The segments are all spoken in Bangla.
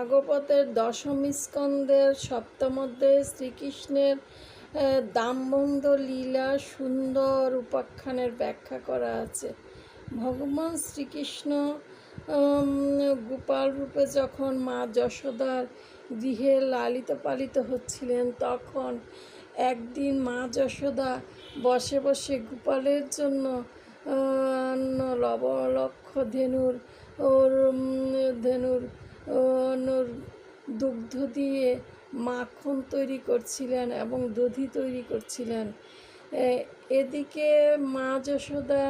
ভাগবতের দশম স্কন্দের সপ্তম অধ্যায়ে শ্রীকৃষ্ণের দামবন্ধ লীলা সুন্দর উপাখ্যানের ব্যাখ্যা করা আছে। ভগবান শ্রীকৃষ্ণ গোপাল রূপে যখন মা যশোদার গৃহে লালিত পালিত হচ্ছিলেন, তখন একদিন মা যশোদা বসে বসে গোপালের জন্য লক্ষ ধেনুর দুগ্ধ দিয়ে মাখন তৈরি করছিলেন এবং দধি তৈরি করছিলেন। এদিকে মা যশোদা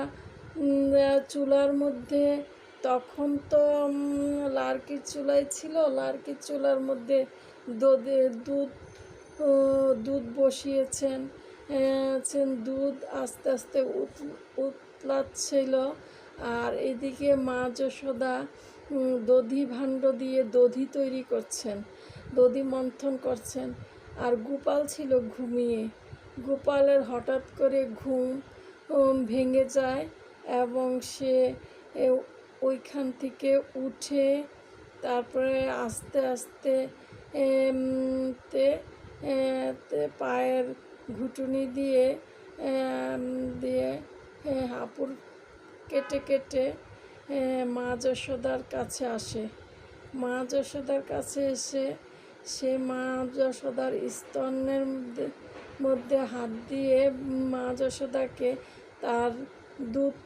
চুলার মধ্যে, তখন তো লার্কির চুলাই ছিল, লার্কির চুলার মধ্যে দুধ বসিয়েছেন। দুধ আস্তে আস্তে উতলাচ্ছিল, আর এদিকে মা যশোদা দধি ভাণ্ড দিয়ে দধি তৈরি করছেন, দধি মন্থন করছেন। আর গোপাল ছিল ঘুমিয়ে। গোপালের হঠাৎ করে ঘুম ভেঙে যায় এবং সে ওইখান থেকে উঠে তারপরে আস্তে আস্তে পায়ের ঘুটুনি দিয়ে হাঁপুড় কেটে কেটে মা যশোদার কাছে আসে। মা যশোদার কাছে এসে সে মা যশোদার স্তনের মধ্যে হাত দিয়ে মা যশোদাকে তার দুধ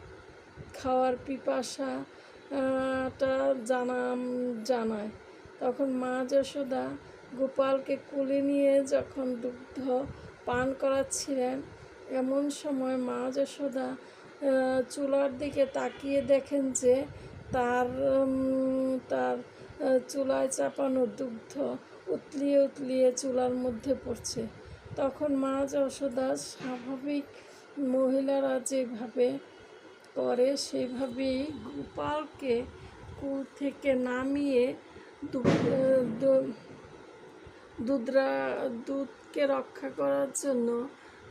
খাওয়ার পিপাসাটা জানায়। তখন মা যশোদা গোপালকে কোলে নিয়ে যখন দুগ্ধ পান করাচ্ছিলেন, এমন সময় মা যশোদা চুলার দিকে তাকিয়ে দেখেন যে তার চুলায় চাপানো দুগ্ধ উতলিয়ে উতলিয়ে চুলার মধ্যে পড়ছে। তখন মা যশোদা স্বাভাবিক মহিলারা যেভাবে করে সেভাবেই গোপালকে কুল থেকে নামিয়ে দুধকে রক্ষা করার জন্য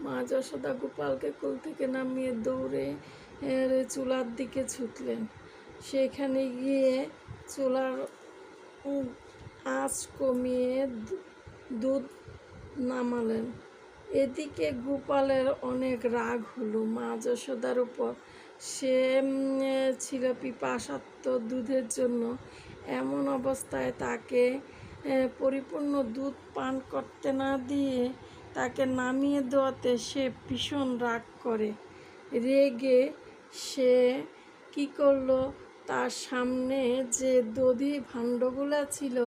মা যশোদা গোপালকে কুল থেকে নামিয়ে দৌড়ে চুলার দিকে ছুটলেন। সেখানে গিয়ে চুলার আঁচ কমিয়ে দুধ নামালেন। এদিকে গোপালের অনেক রাগ হলো মা যশোদার উপর। সে ছিল পিপাসার্ত দুধের জন্য। এমন অবস্থায় তাকে পরিপূর্ণ দুধ পান করতে না দিয়ে তাকে নামিয়ে দেওয়াতে সে ভীষণ রাগ করে। রেগে সে কী করলো, তার সামনে যে দধি ভাণ্ডগুলো ছিল